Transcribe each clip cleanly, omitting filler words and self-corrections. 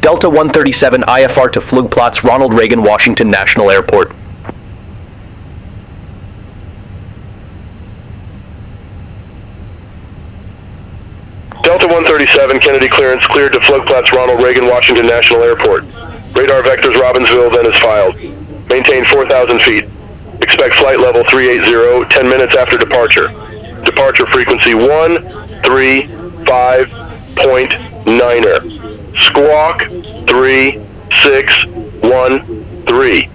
Delta 137 IFR to Flugplatz Ronald Reagan Washington National Airport. Delta 137, Kennedy clearance cleared to Flugplatz Ronald Reagan Washington National Airport. Radar vectors Robbinsville, then is filed. Maintain 4,000 feet. Expect flight level 380, 10 minutes after departure. Departure frequency 135.9er. Squawk 3613.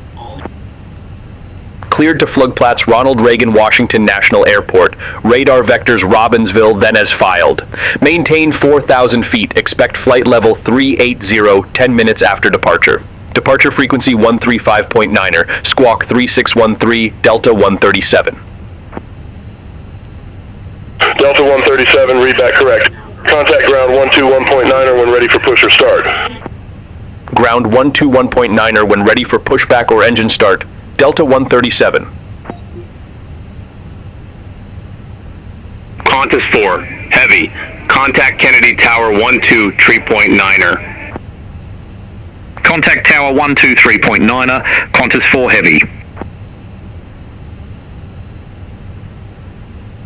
Cleared to Flugplatz Ronald Reagan Washington National Airport. Radar vectors Robbinsville, then as filed. Maintain 4,000 feet. Expect flight level 380, 10 minutes after departure. Departure frequency 135.9er. Squawk 3613, Delta 137. Delta 137, read back correct. Contact ground 121.9er when ready for push or start. Ground 121.9er when ready for pushback or engine start. Delta 137. Qantas 4, heavy. Contact Kennedy Tower 123.9er. Contact Tower 123.9er, Qantas 4 heavy.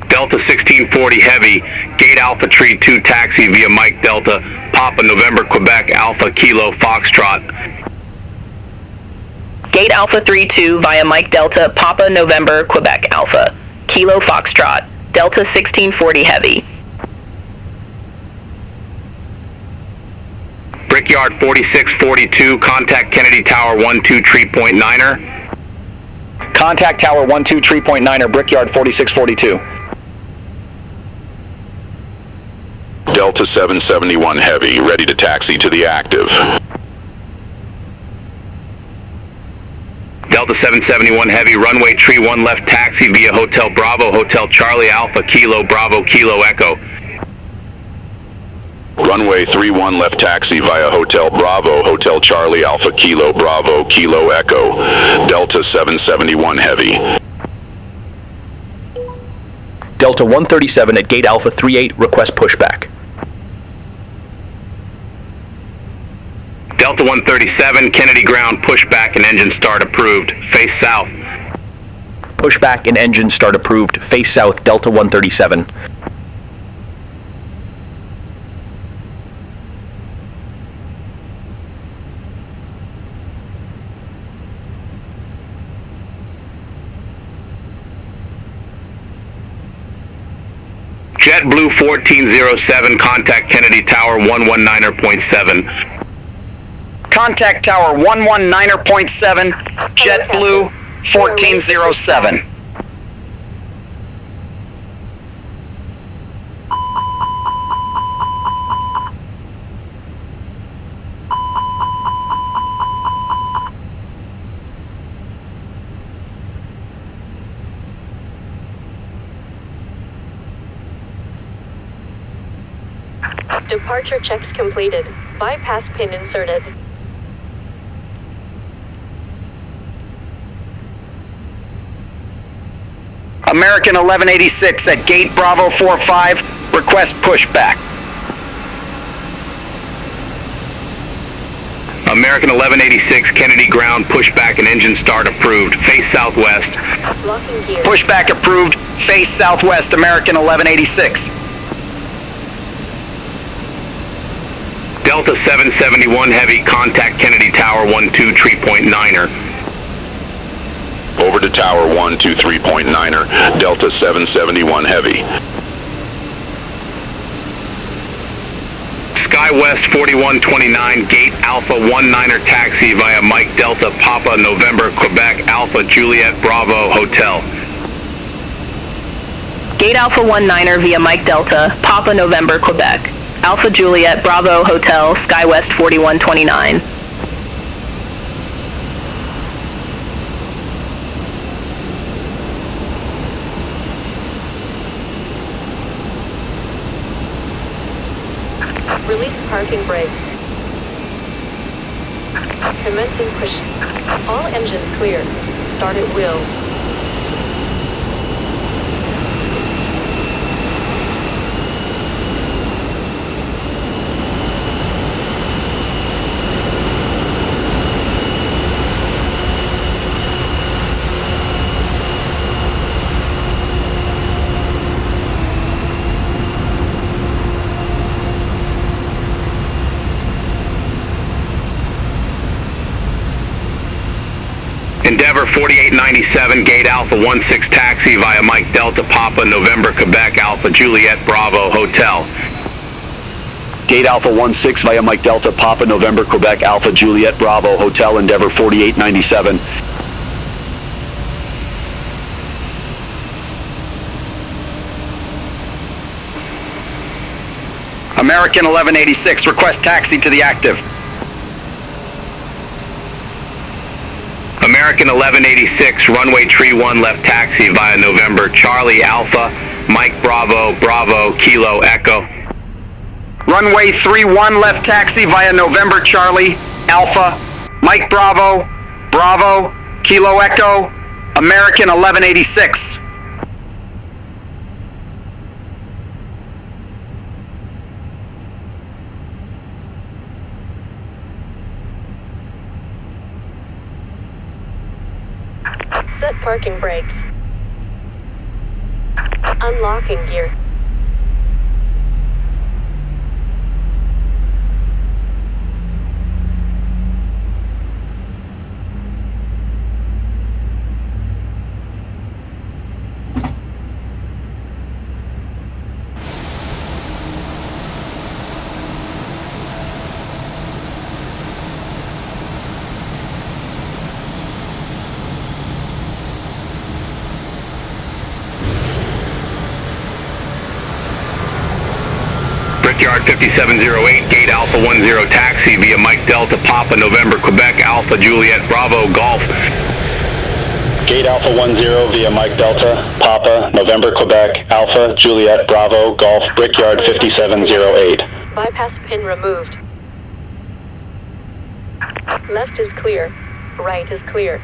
Delta 1640 heavy, Gate Alpha Tree 2 taxi via Mike Delta, Papa November Quebec Alpha Kilo Foxtrot. Gate Alpha 32 via Mike Delta, Papa November Quebec Alpha, Kilo Foxtrot, Delta 1640 heavy. Brickyard 4642, contact Kennedy Tower 123.9er. Contact Tower 123.9er, Brickyard 4642. Delta 771 heavy, ready to taxi to the active. Delta 771 heavy, runway tree 1 left taxi via Hotel Bravo, Hotel Charlie Alpha Kilo Bravo Kilo Echo. Runway 31 left taxi via Hotel Bravo, Hotel Charlie Alpha Kilo Bravo Kilo Echo. Delta 771 heavy. Delta 137 at Gate Alpha 38, request pushback. Delta 137, Kennedy ground, pushback and engine start approved. Face south. Pushback and engine start approved. Face south, Delta 137. JetBlue 1407, contact Kennedy Tower 119.7. Contact Tower 119.7, JetBlue 1407. Departure checks completed. Bypass pin inserted. American 1186 at Gate Bravo 45, request pushback. American 1186, Kennedy ground, pushback and engine start approved. Face southwest. Locking gear. Pushback approved, face southwest, American 1186. Delta 771 heavy, contact Kennedy Tower 123.9er. Over to Tower 123.9er, Delta 771 heavy. SkyWest 4129, Gate Alpha 19er taxi via Mike Delta, Papa November Quebec Alpha Juliet Bravo Hotel. Gate Alpha 19er via Mike Delta, Papa November Quebec, Alpha Juliet Bravo Hotel, SkyWest 4129. Release parking brakes. Commencing push. All engines clear. Start at will. Endeavor 4897, Gate Alpha 16 taxi via Mike Delta Papa November Quebec Alpha Juliet Bravo Hotel. Gate Alpha 16 via Mike Delta Papa November Quebec Alpha Juliet Bravo Hotel Endeavor 4897. American 1186, request taxi to the active. American 1186, runway tree 1 left taxi via November Charlie Alpha, Mike Bravo, Bravo, Kilo Echo. Runway 31 left taxi via November Charlie, Alpha, Mike Bravo, Bravo, Kilo Echo, American 1186. Set parking brakes. Unlocking gear. Brickyard 5708, Gate Alpha 10 taxi via Mike Delta Papa November Quebec Alpha Juliet Bravo Golf. Gate Alpha 10 via Mike Delta Papa November Quebec Alpha Juliet Bravo Golf Brickyard 5708. Bypass pin removed. Left is clear. Right is clear.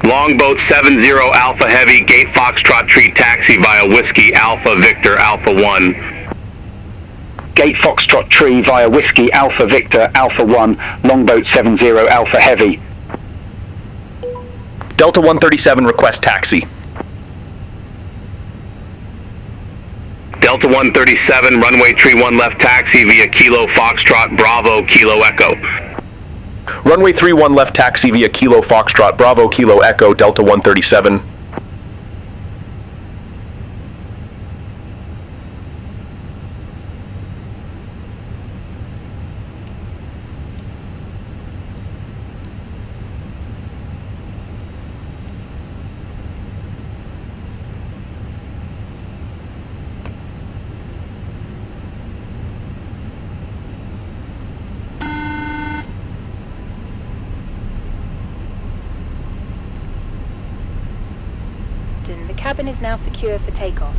Longboat 70 Alpha Heavy, Gate Foxtrot Tree taxi via Whiskey Alpha Victor Alpha 1. Gate Foxtrot Tree via Whiskey Alpha Victor Alpha 1, Longboat 70 Alpha Heavy. Delta 137, request taxi. Delta 137, runway tree 1 left taxi via Kilo Foxtrot Bravo Kilo Echo. Runway 31 left taxi via Kilo Foxtrot Bravo Kilo Echo Delta 137. The cabin is now secure for takeoff.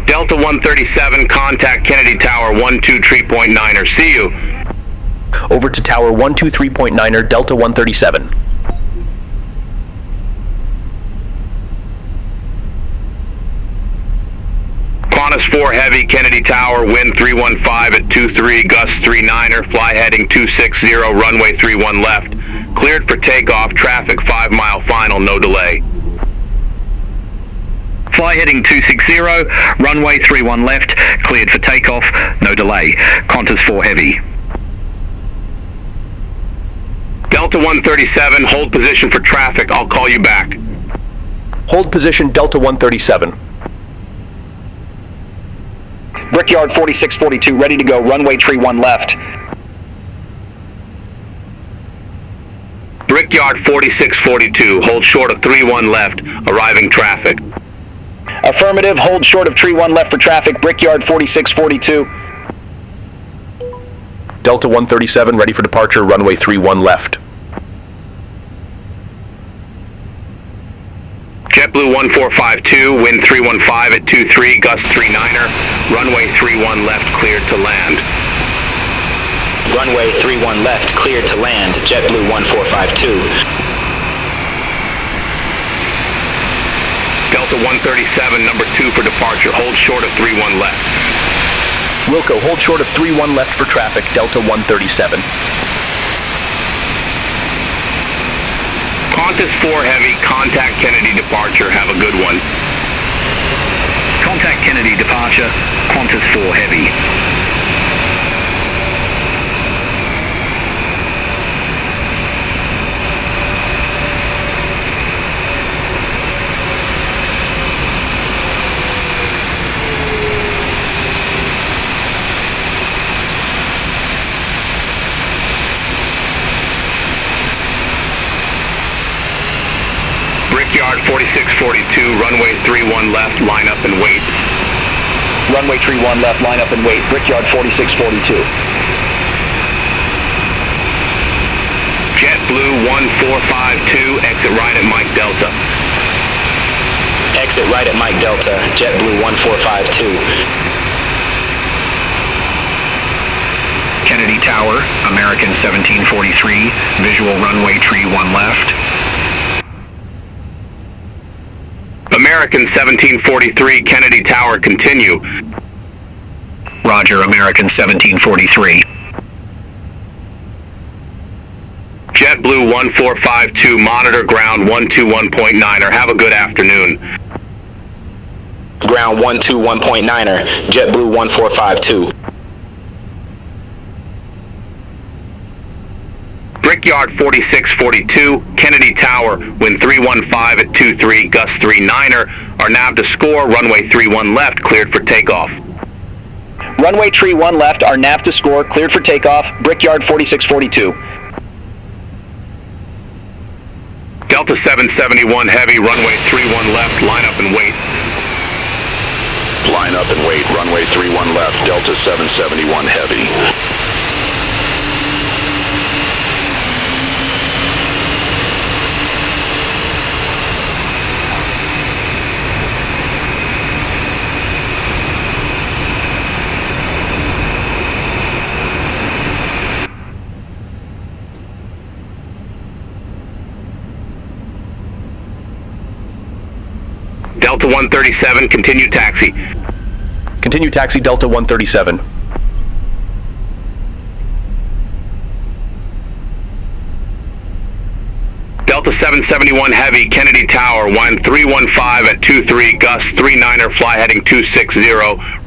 Delta 137, contact Kennedy Tower 123.9er. See you. Over to Tower 123.9er, Delta 137. Qantas 4 Heavy, Kennedy Tower, wind 315 at 23, gust 39er, fly heading 260, runway 31 left. Cleared for takeoff, traffic 5 mile final, no delay. Fly heading 260, runway 31 left, cleared for takeoff, no delay. Qantas 4 Heavy. Delta 137, hold position for traffic, I'll call you back. Hold position Delta 137. Brickyard 4642, ready to go, runway tree 1 left. Brickyard 4642, hold short of 31 left, arriving traffic. Affirmative, hold short of tree 1 left for traffic, Brickyard 4642. Delta 137 ready for departure, runway 31 left. JetBlue 1452, wind 315 at 23, gust 39er, runway 31 left, cleared to land. Runway 31 left, cleared to land, JetBlue 1452. Delta 137, number 2 for departure, hold short of 31 left. Wilco, hold short of 31 left for traffic, Delta 137. Qantas 4 Heavy, contact Kennedy departure, have a good one. Contact Kennedy departure, Qantas 4 Heavy. Brickyard 4642, runway 31 left, line up and wait. Runway tree 1 left, line up and wait, Brickyard 4642. JetBlue 1452, exit right at Mike Delta. Exit right at Mike Delta, JetBlue 1452. Kennedy Tower, American 1743, visual runway tree 1 left. American 1743, Kennedy Tower, continue. Roger, American 1743. JetBlue 1452, monitor ground 121.9er, have a good afternoon. Ground 121.9er, JetBlue 1452. Brickyard 4642, Kennedy Tower, wind 315 at 23, gust 39er, our nav to score, runway 31 left, cleared for takeoff. Runway tree 1 left, our nav to score, cleared for takeoff, Brickyard 4642. Delta 771 Heavy, runway 31 left, line up and wait. Line up and wait, runway 31 left, Delta 771 Heavy. Delta 137, continue taxi. Continue taxi, Delta 137. Delta 771 Heavy, Kennedy Tower, wind 315 at 23, gust 39er, fly heading 260,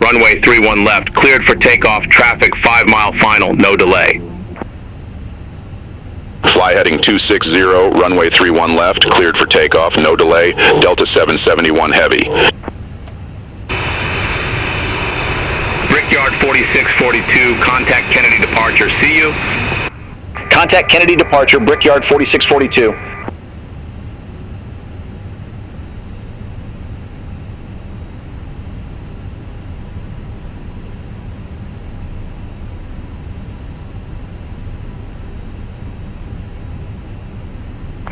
runway 31 left, cleared for takeoff, traffic 5 mile final, no delay. Fly heading 260, runway 31 left, cleared for takeoff, no delay, Delta 771 Heavy. Brickyard 4642, contact Kennedy departure, see you. Contact Kennedy departure, Brickyard 4642.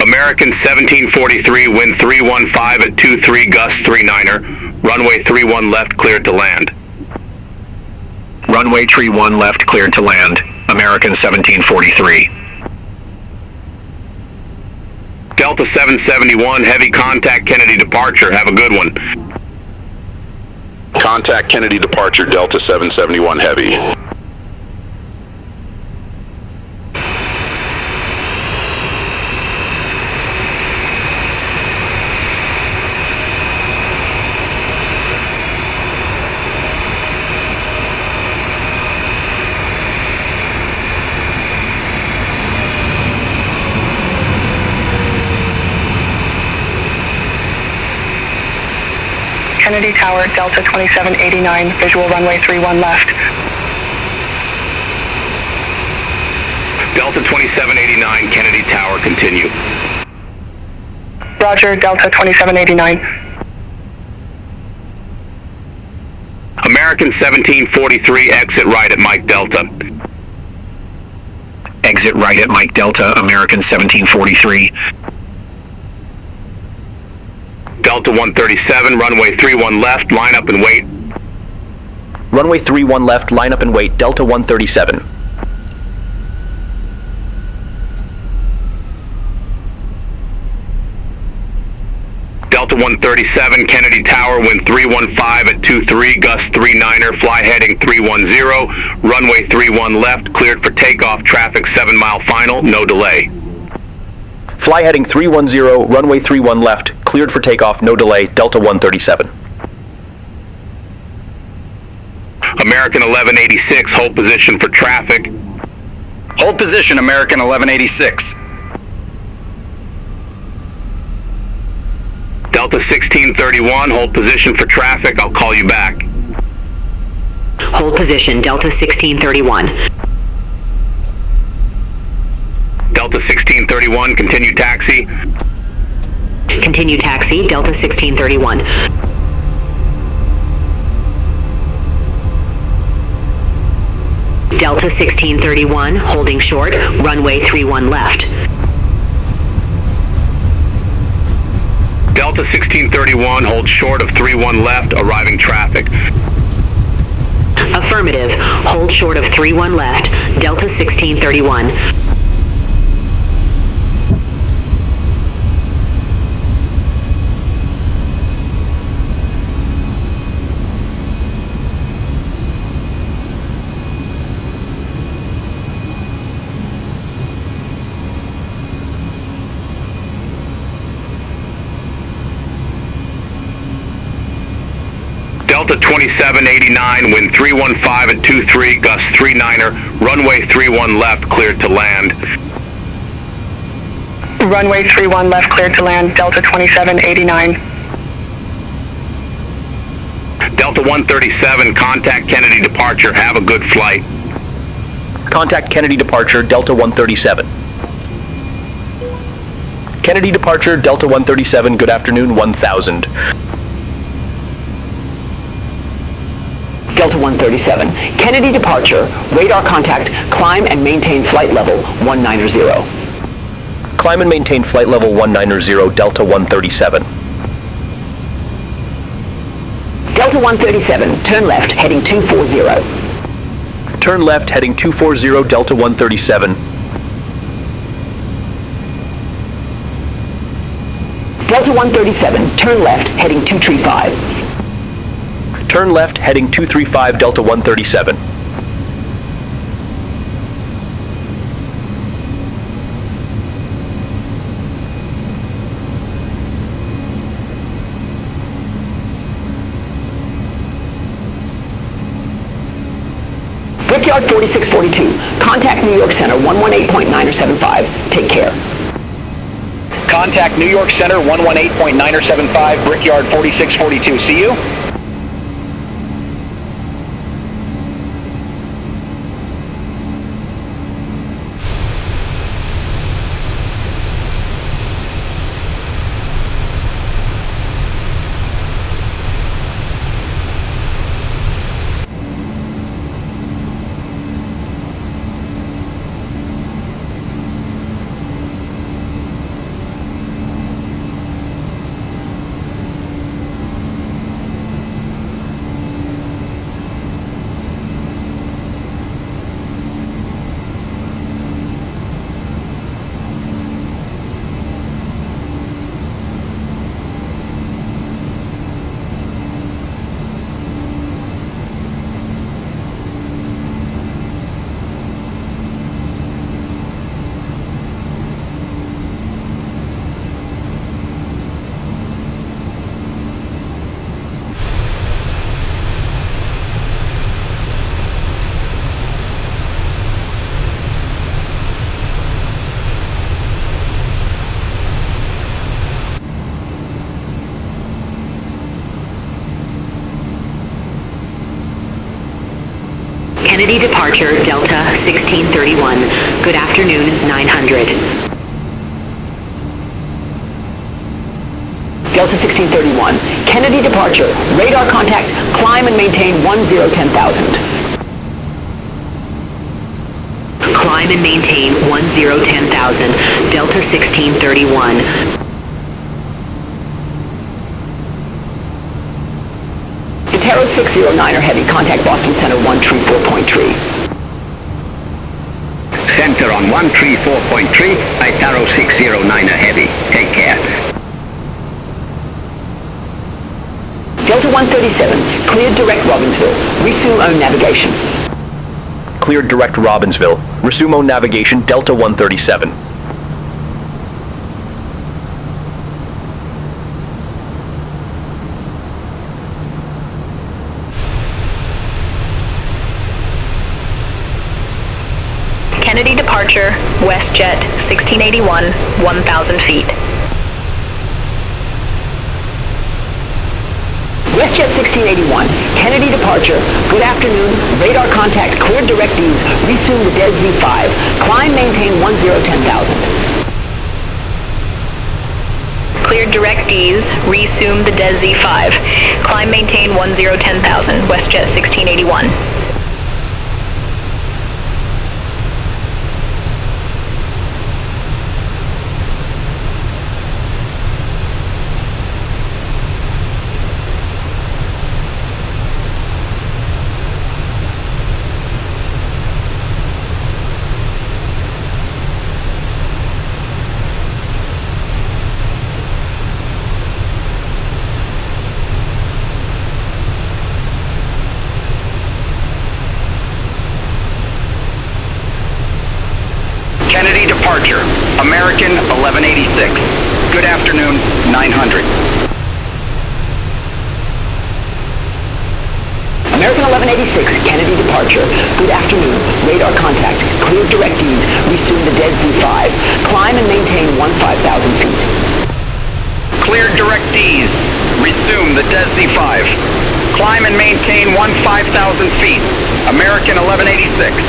American 1743, wind 315 at 23, gust 39er, runway 31 left, cleared to land. Runway tree 1 left, cleared to land, American 1743. Delta 771, heavy contact Kennedy departure, have a good one. Contact Kennedy departure, Delta 771 Heavy. Kennedy Tower, Delta 2789, visual runway 31 left. Delta 2789, Kennedy Tower, continue. Roger, Delta 2789. American 1743, exit right at Mike Delta. Exit right at Mike Delta, American 1743. Delta 137, runway 31 left, line up and wait. Runway 31 left, line up and wait, Delta 137. Delta 137, Kennedy Tower, wind 315 at 23, gust 39er, fly heading 310, runway 31 left, cleared for takeoff, traffic 7 mile final, no delay. Fly heading 310, runway 31 left, cleared for takeoff, no delay, Delta 137. American 1186, hold position for traffic. Hold position, American 1186. Delta 1631, hold position for traffic, I'll call you back. Hold position, Delta 1631. Delta 1631, continue taxi. Continue taxi, Delta 1631. Delta 1631, holding short, runway 31 left. Delta 1631, hold short of 31 left, arriving traffic. Affirmative, hold short of 31 left, Delta 1631. Delta 2789, wind 315 at 23, gust 39er, runway 31 left, cleared to land. Runway 31 left, cleared to land, Delta 2789. Delta 137, contact Kennedy departure, have a good flight. Contact Kennedy departure, Delta 137. Kennedy departure, Delta 137, good afternoon, 1000. Delta 137, Kennedy departure, radar contact, climb and maintain flight level 190. Climb and maintain flight level 190, Delta 137. Delta 137, turn left, heading 240. Turn left, heading 240, Delta 137. Delta 137, turn left, heading 235. Turn left, heading 235, Delta 137. Brickyard 4642, contact New York Center 118.975, take care. Contact New York Center 118.975, Brickyard 4642, see you? Kennedy departure, Delta 1631. Good afternoon, 900. Delta 1631. Kennedy departure. Radar contact. Climb and maintain 1010,000. Climb and maintain 1010,000. Delta 1631. Taro 609er heavy. Contact Boston Center 134.3. Center on 134.3 by Taro 609er heavy. Take care. Delta 137, cleared direct Robbinsville. Resume own navigation. Cleared direct Robbinsville. Resume own navigation, Delta 137. Kennedy departure, WestJet 1681, 1,000 feet. WestJet 1681, Kennedy departure. Good afternoon. Radar contact, cleared direct Ease. Resume the Des Z5. Climb, maintain 1010,000. Cleared direct Ease, resume the Des Z5. Climb, maintain 1010,000, WestJet 1681. Kennedy departure. American 1186. Good afternoon, 900. American 1186, Kennedy departure. Good afternoon. Radar contact, cleared direct Ease. Resume the Des Z5. Climb and maintain 15,000 feet. Cleared direct Ease. Resume the Des Z5. Climb and maintain 15,000 feet. American 1186.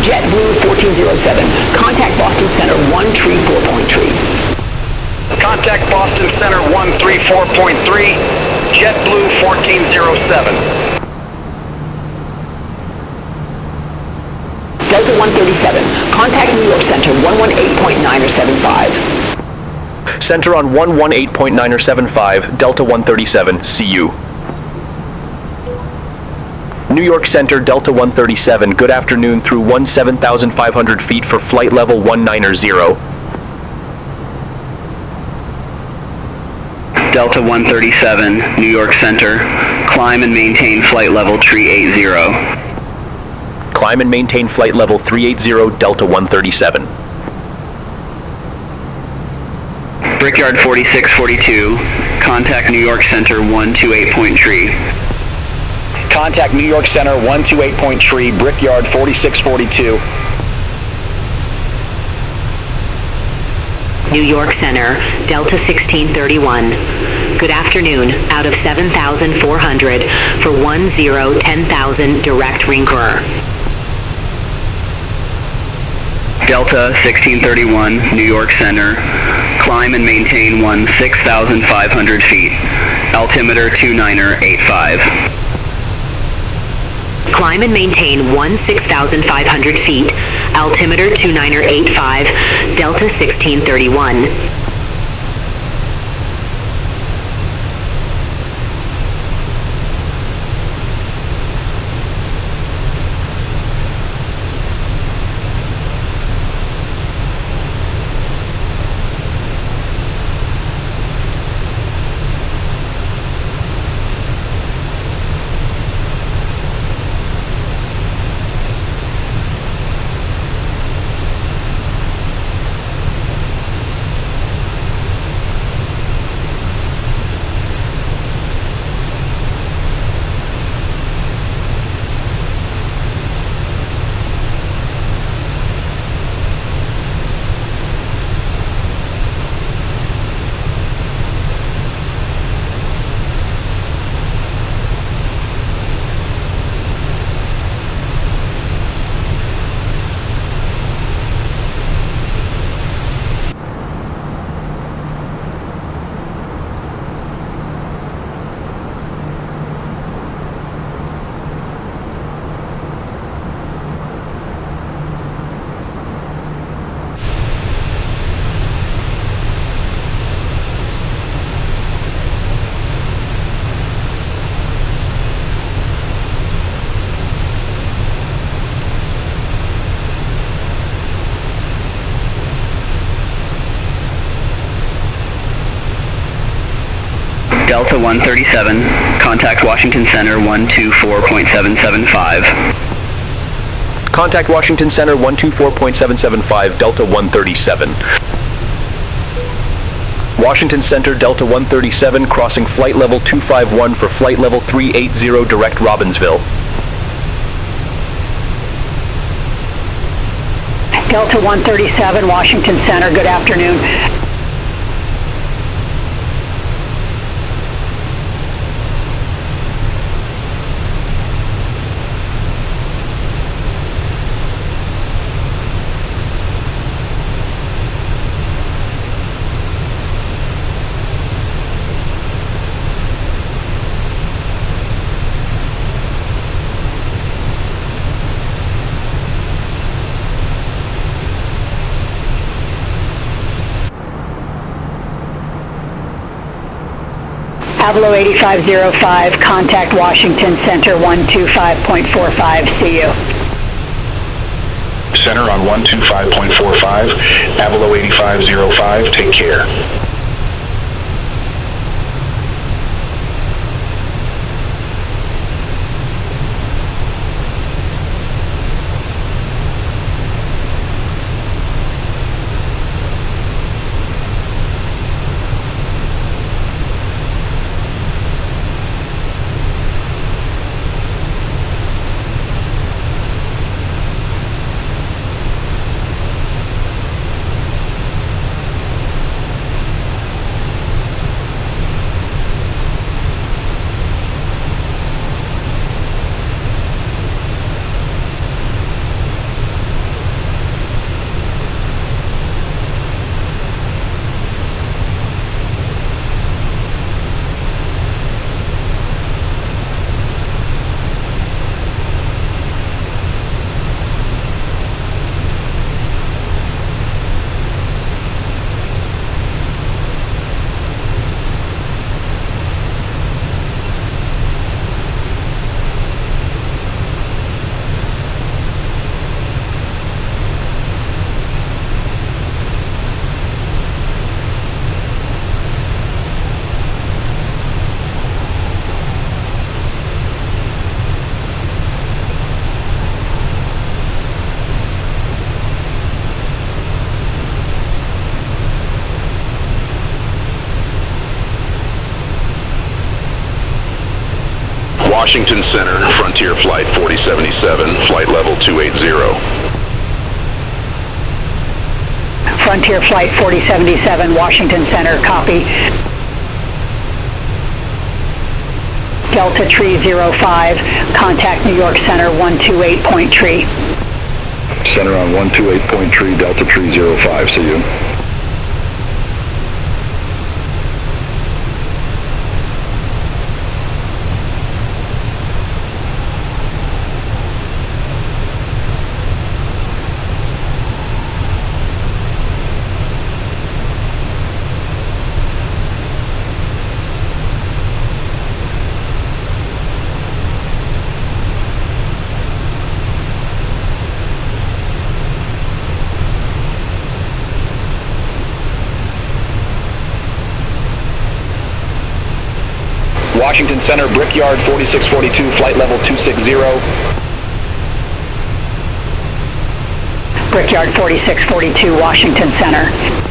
JetBlue 1407. Contact Boston Center 134.3. Contact Boston Center 134.3. JetBlue 1407. Delta 137. Contact New York Center 118.9 or 75. Center on 118.9 or 75, Delta 137, see you. New York Center, Delta 137, good afternoon through 17,500 feet for flight level 190. Delta 137, New York Center, climb and maintain flight level 380. Climb and maintain flight level 380, Delta 137. Brickyard 4642, contact New York Center 128.3. Contact New York Center 128.3, Brickyard 4642. New York Center, Delta 1631. Good afternoon, out of 7,400 for 1010,000 direct Ringerer. Delta 1631, New York Center, climb and maintain 6,500 feet, altimeter 29er85. Climb and maintain 16,500 feet, altimeter 29er85, Delta 1631. Delta 137, contact Washington Center 124.775. Contact Washington Center 124.775, Delta 137. Washington Center, Delta 137, crossing flight level 251 for flight level 380 direct Robbinsville. Delta 137, Washington Center, good afternoon. Avalo 8505, contact Washington Center 125.45, see you. Center on 125.45, Avalo 8505, take care. Washington Center, Frontier Flight 4077, flight level 280. Frontier Flight 4077, Washington Center, copy. Delta Tree 05, contact New York Center 128.3. Center on 128.3, Delta Tree 05, see you. Washington Center, Brickyard 4642, flight level 260. Brickyard 4642, Washington Center.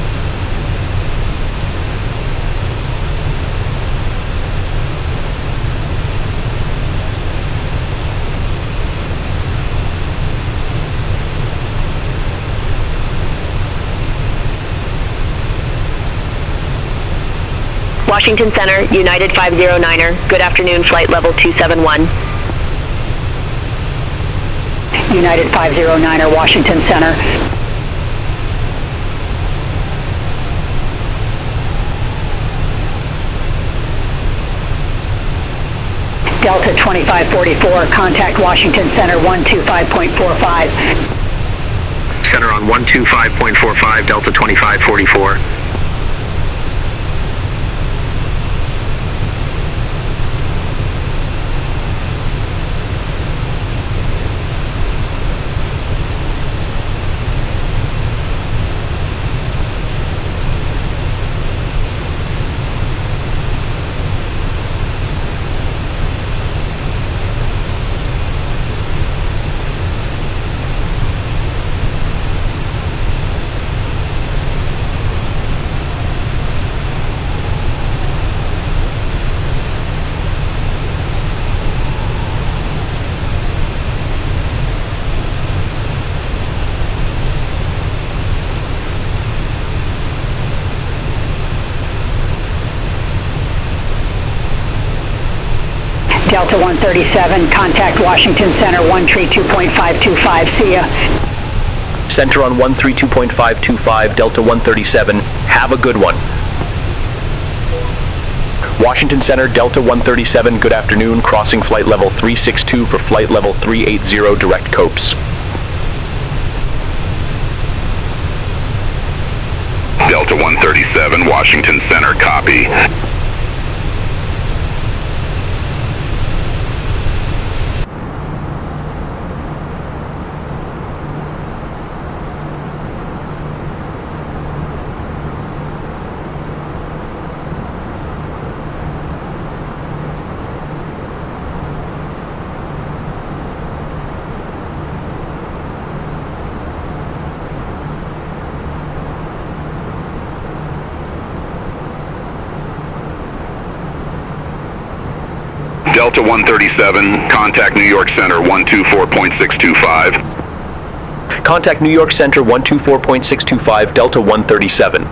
Washington Center, United 509er, good afternoon, flight level 271. United 509er, Washington Center. Delta 2544, contact Washington Center 125.45. Center on 125.45, Delta 2544. Delta 137, contact Washington Center 132.525. See ya. Center on 132.525, Delta 137. Have a good one. Washington Center, Delta 137, good afternoon. Crossing flight level 362 for flight level 380, direct COPS. Delta 137, Washington Center, copy. Delta 137, contact New York Center 124.625. Contact New York Center 124.625, Delta 137.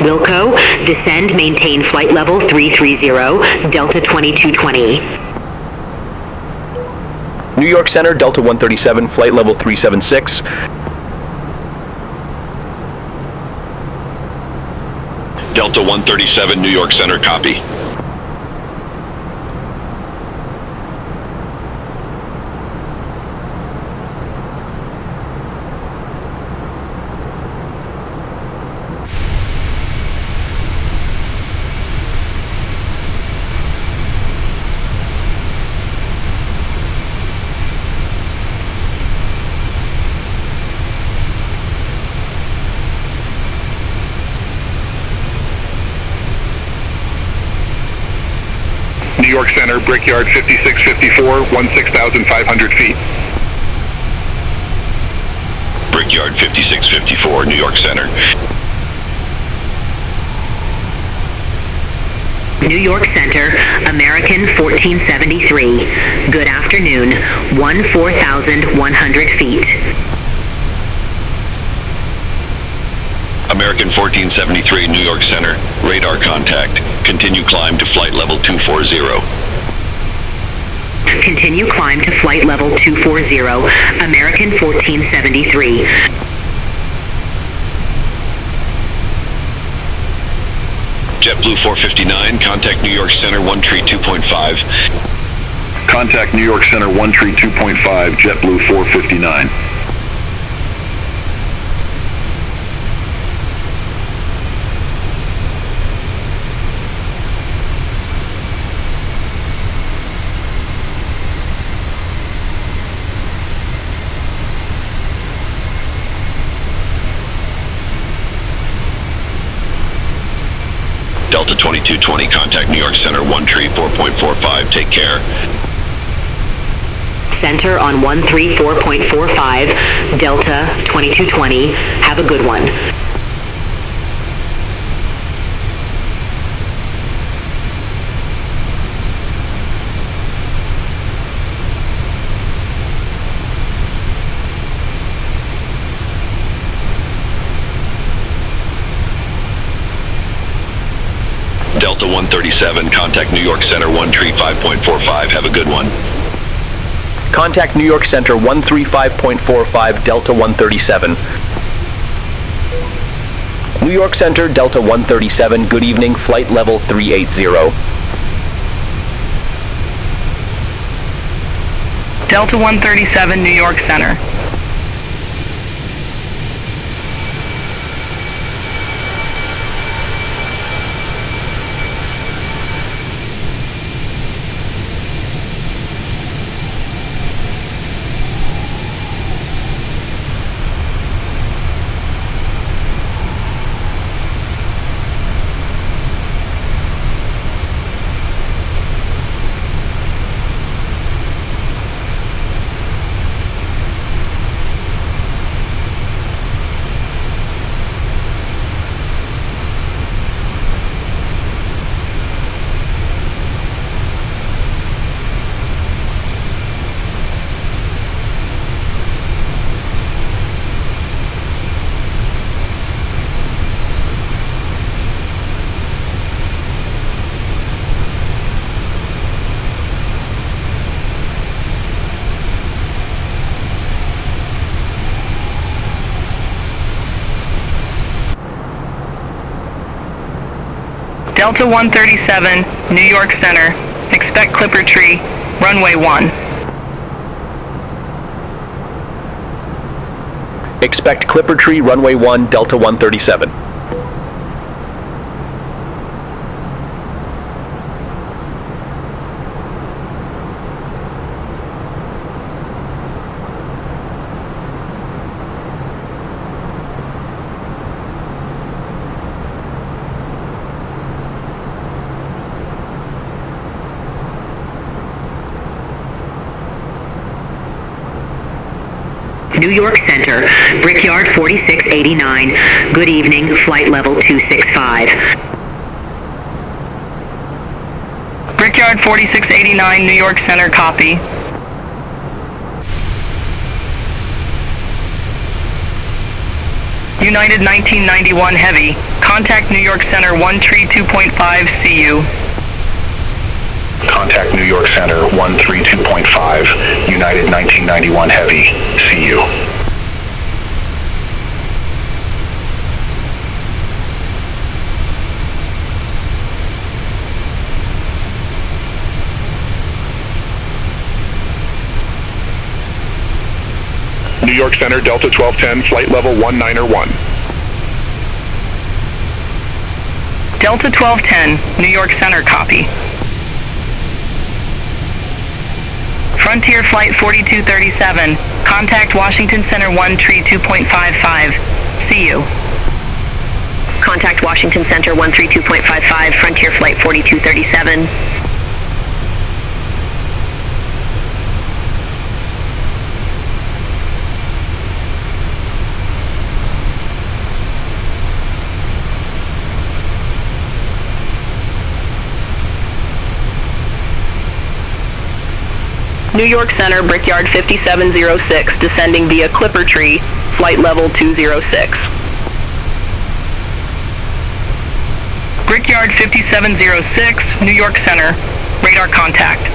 Wilco, descend, maintain flight level 330, Delta 2220. New York Center, Delta 137, flight level 376. Delta 137, New York Center, copy. New York Center, Brickyard 5654, 16,500 feet. Brickyard 5654, New York Center. New York Center, American 1473. Good afternoon, 14,100 feet. American 1473, New York Center, radar contact. Continue climb to flight level 240. Continue climb to flight level 240, American 1473. JetBlue 459, contact New York Center 132.5. Contact New York Center 132.5, JetBlue 459. Delta 2220, contact New York Center 134.45, take care. Center on 134.45, Delta 2220. Have a good one. Delta 137, contact New York Center 135.45, have a good one. Contact New York Center 135.45, Delta 137. New York Center, Delta 137, good evening, flight level 380. Delta 137, New York Center. Delta 137, New York Center. Expect Clipper Tree, runway 1. Expect Clipper Tree, runway 1, Delta 137. New York Center, Brickyard 4689. Good evening, flight level 265. Brickyard 4689, New York Center, copy. United 1991 Heavy, contact New York Center 132.5, see you. Contact New York Center 132.5, United 1991 Heavy, see you. New York Center, Delta 1210, flight level 191. Delta 1210, New York Center, copy. Frontier Flight 4237, contact Washington Center 132.55, see you. Contact Washington Center 132.55, Frontier Flight 4237. New York Center, Brickyard 5706, descending via Clipper Tree, flight level 206. Brickyard 5706, New York Center, radar contact.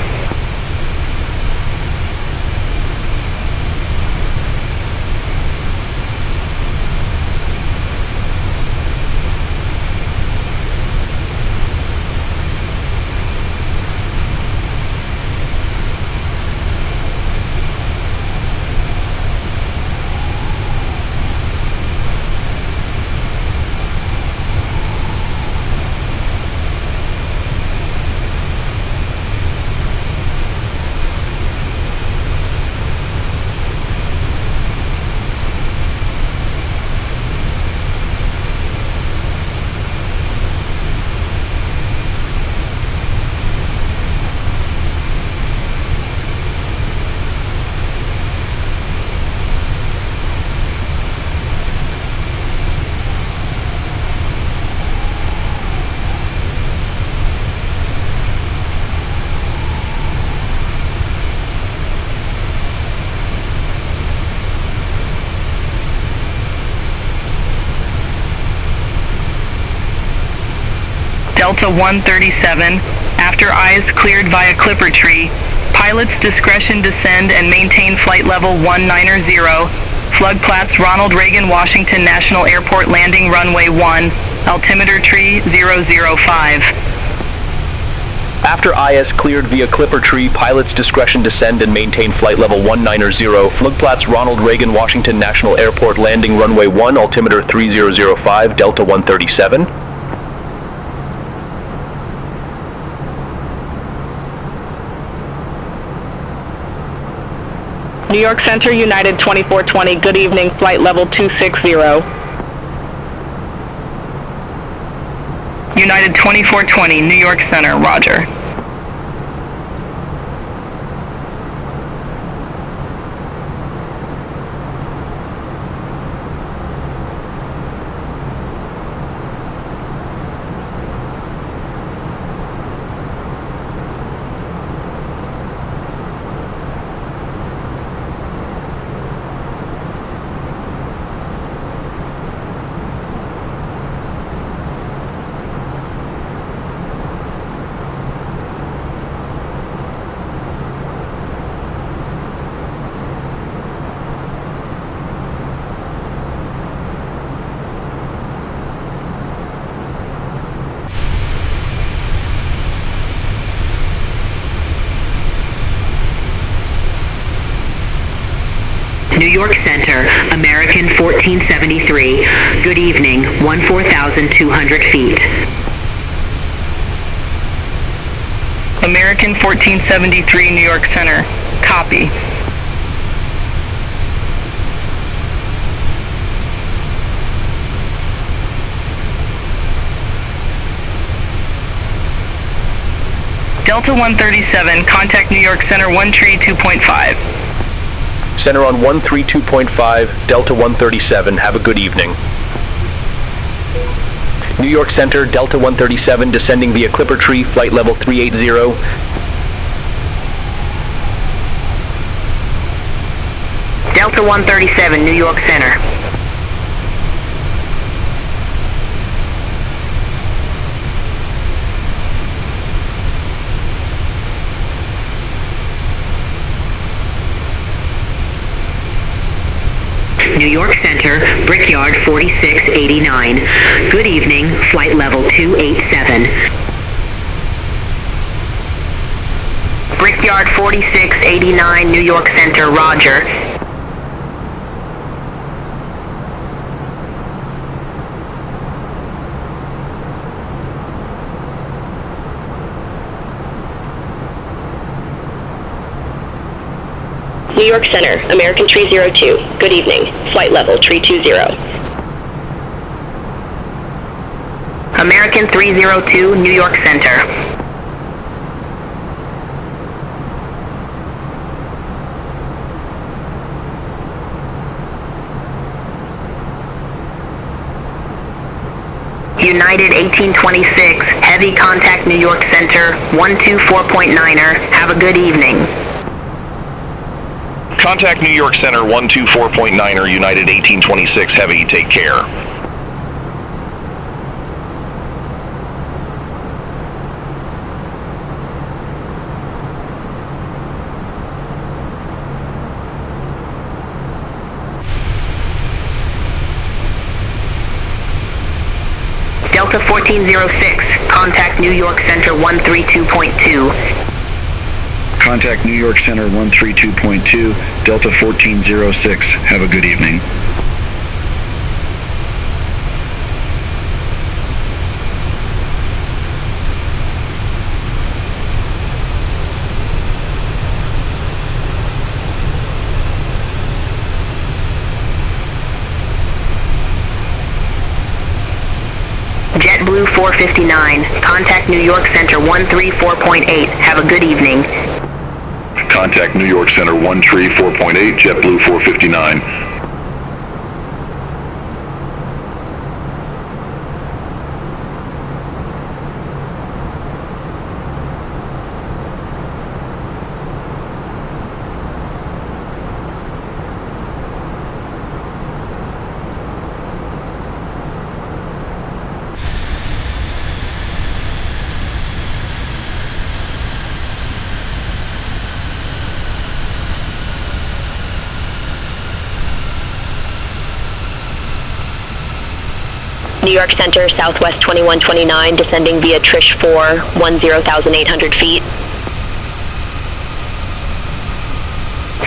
Delta 137, after eyes cleared via Clipper Tree, pilot's discretion descend and maintain flight level 190, Flugplatz Ronald Reagan Washington National Airport landing runway 1, altimeter tree 005. After IS cleared via Clipper Tree, pilot's discretion descend and maintain flight level 190, Flugplatz Ronald Reagan Washington National Airport landing runway 1, altimeter 3005, Delta 137. New York Center, United 2420, good evening, flight level 260. United 2420, New York Center, roger. New York Center, American 1473. Good evening, 14,200 feet. American 1473, New York Center. Copy. Delta 137, contact New York Center 132.5. Center on 132.5, Delta 137, have a good evening. New York Center, Delta 137, descending via Clipper Tree, flight level 380. Delta 137, New York Center. New York Center, Brickyard 4689. Good evening, flight level 287. Brickyard 4689, New York Center, roger. New York Center, American 302. Good evening. Flight level 320. American 302, New York Center. United 1826, heavy contact New York Center, 124.9er. Have a good evening. Contact New York Center 124.9er, United 1826 Heavy, take care. Delta 1406, contact New York Center 132.2. Contact New York Center 132.2, Delta 1406. Have a good evening. JetBlue 459, contact New York Center 134.8. Have a good evening. Contact New York Center 134.8, JetBlue 459. New York Center, Southwest 2129, descending via Trish 4, 10,800 feet.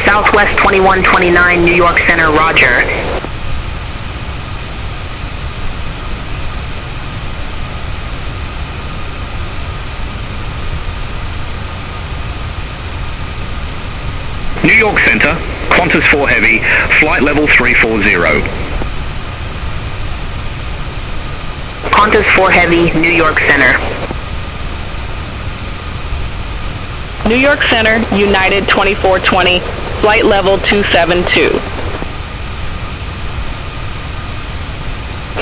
Southwest 2129, New York Center, roger. New York Center, Qantas 4 Heavy, flight level 340. Qantas 4 Heavy, New York Center. New York Center, United 2420, flight level 272.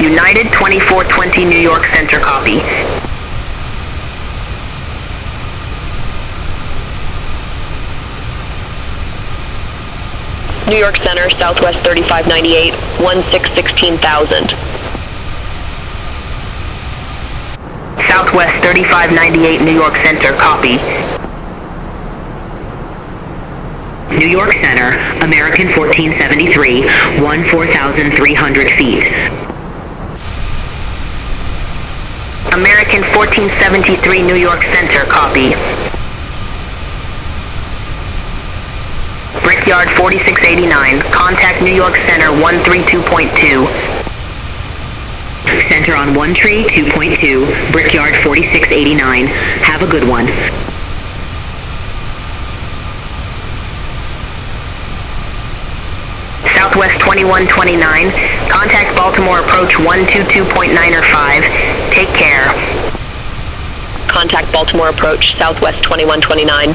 United 2420, New York Center, copy. New York Center, Southwest 3598, 1616,000. Southwest 3598, New York Center, copy. New York Center, American 1473, 14,300 feet. American 1473, New York Center, copy. Brickyard 4689. Contact New York Center 132.2. Center on One Tree 2.2, Brickyard 4689. Have a good one. Southwest 2129. Contact Baltimore Approach 122.905. Take care. Contact Baltimore Approach, Southwest 2129.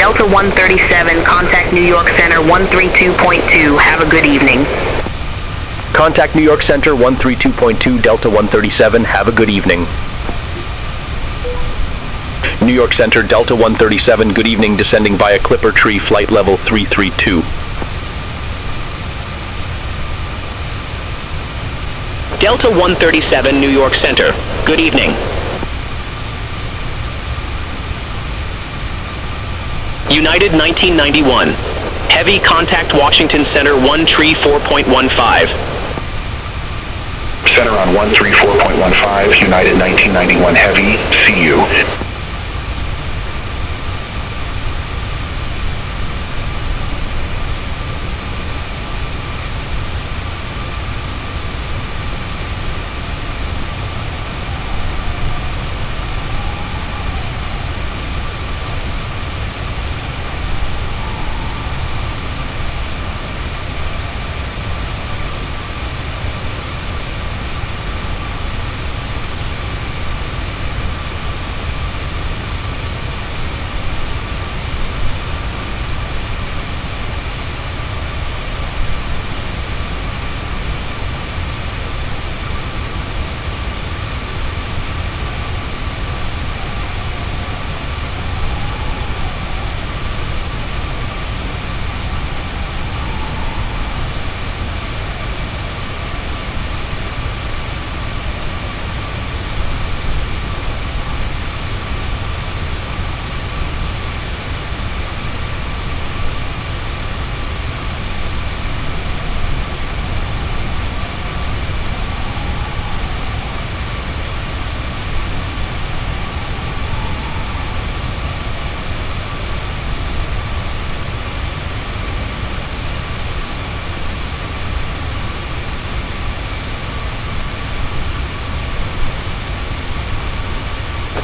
Delta 137, contact New York Center 132.2. Have a good evening. Contact New York Center 132.2, Delta 137. Have a good evening. New York Center, Delta 137. Good evening. Descending via Clipper Tree, flight level 332. Delta 137, New York Center. Good evening. United 1991. Heavy contact Washington Center 1 Tree 4.15. Center on 134.15, United 1991 Heavy, see you.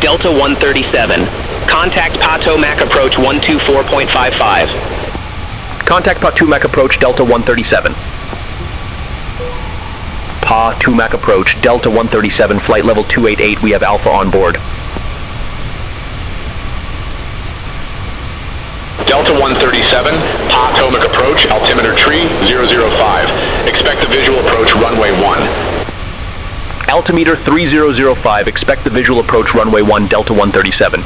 Delta 137. Contact Potomac Approach 124.55. Contact Potomac Approach, Delta 137. Potomac Approach, Delta 137, flight level 288. We have Alpha on board. Delta 137, Potomac Approach, altimeter tree 005. Expect the visual approach runway 1. Altimeter 3005. Expect the visual approach runway 1, Delta 137.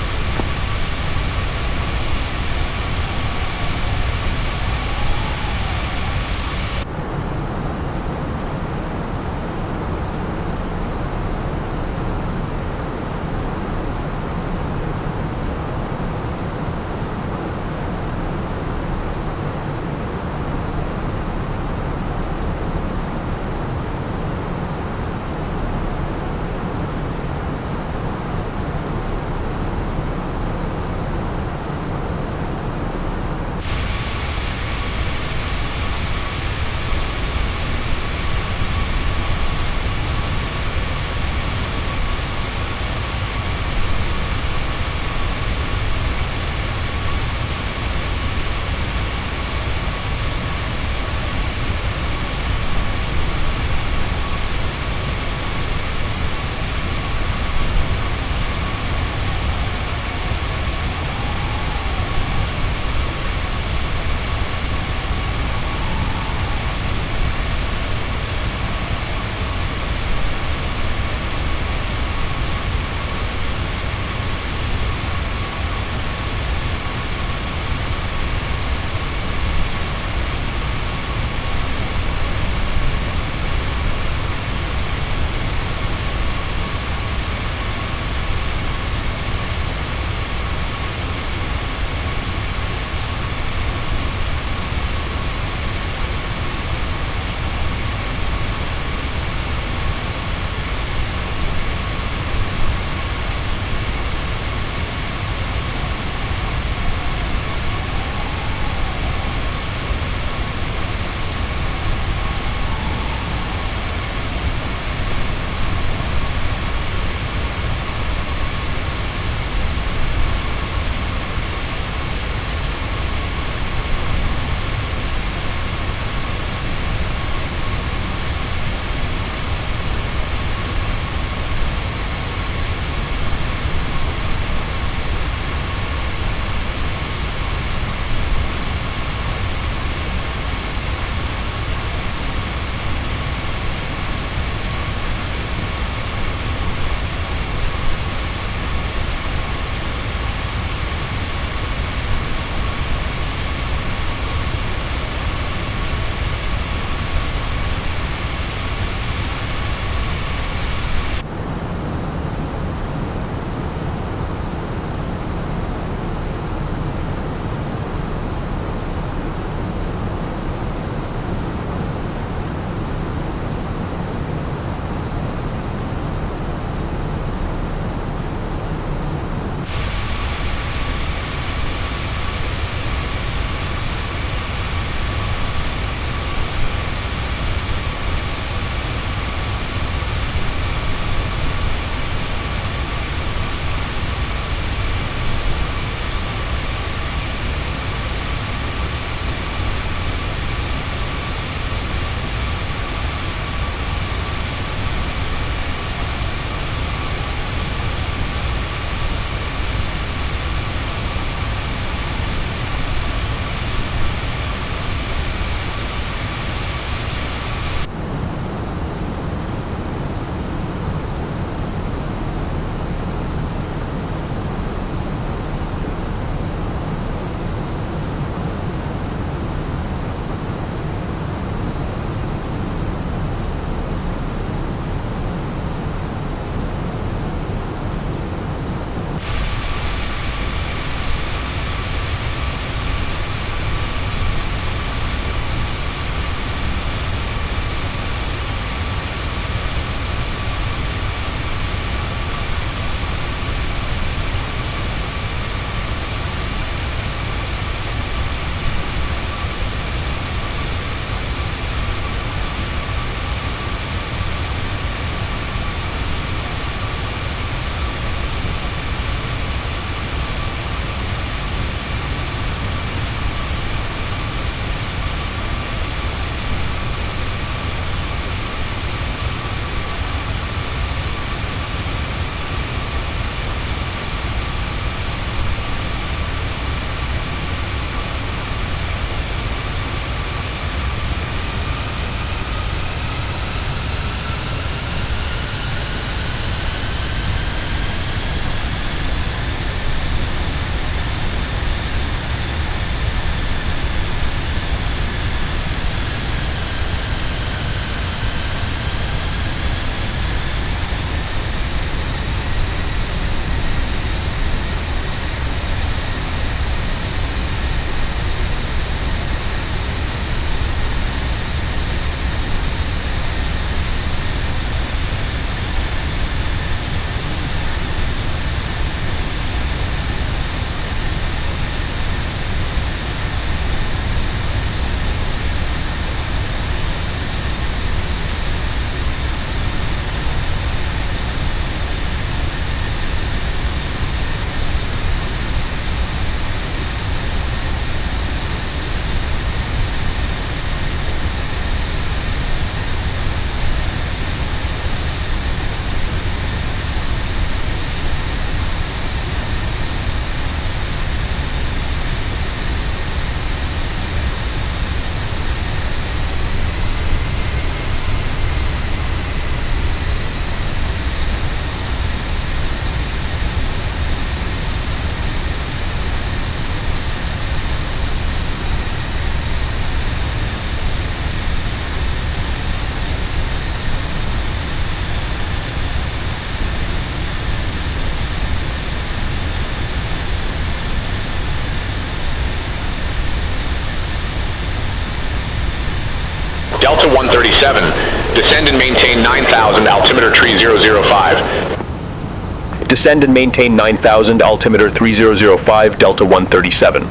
137, descend and maintain 9,000, altimeter tree 005. Descend and maintain 9,000, altimeter 3005, Delta 137.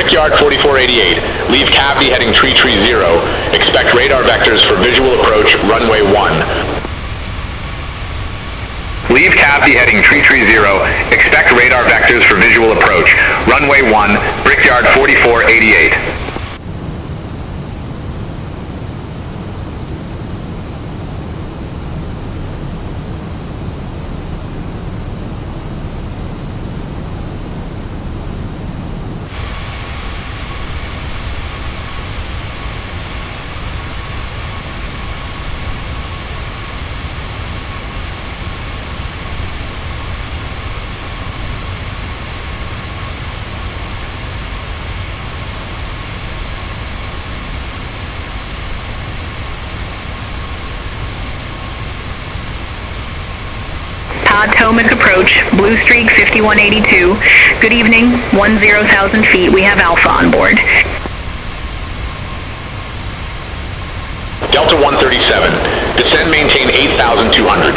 Brickyard 4488, leave cavity heading tree 0. Expect radar vectors for visual approach, runway 1. Leave cavity heading tree 0. Expect radar vectors for visual approach, runway 1, Brickyard 4488. Potomac approach, Blue Streak 5182. Good evening, 10,000 feet. We have Alpha on board. Delta 137, descend maintain 8,200.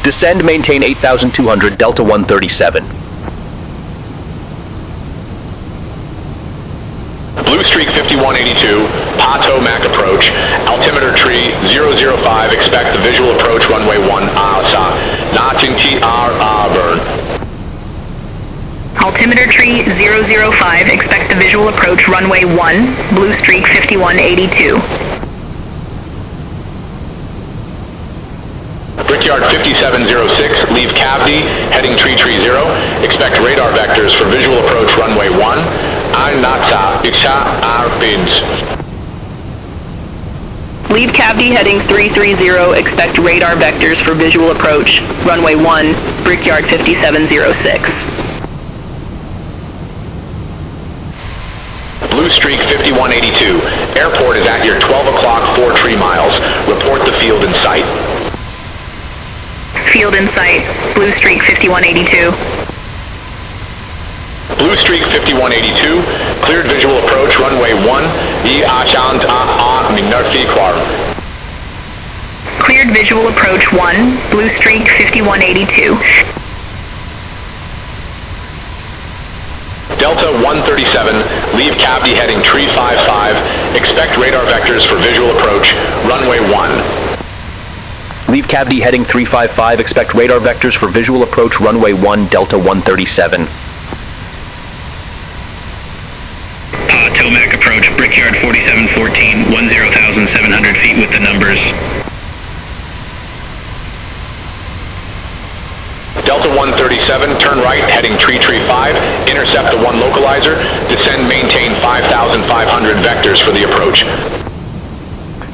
Descend maintain 8,200, Delta 137. Blue Streak 5182, Potomac approach, altimeter tree 005, expect the visual approach runway 1, ASA, Notching TR burn. Altimeter tree 005, expect the visual approach runway 1, blue streak 5182. Brickyard 5706, leave cavity, heading tree 0. Expect radar vectors for visual approach runway 1. Anata Icha Arbins. Leave cavity heading 330, expect radar vectors for visual approach, runway 1, Brickyard 5706. Blue streak 5182, airport is at your 12 o'clock 4 tree miles. Report the field in sight. Field in sight, blue streak 5182. Blue streak 5182, cleared visual approach runway 1, Cleared visual approach 1, blue streak 5182. Delta 137, leave cavity heading tree 55, expect radar vectors for visual approach runway 1. Leave cavity heading 355, expect radar vectors for visual approach runway 1, Delta 137. Tomac approach, Brickyard 4714, 10,700 feet with the numbers. Delta 137, turn right, heading tree 5, intercept the 1 localizer, descend, maintain 5,500 vectors for the approach.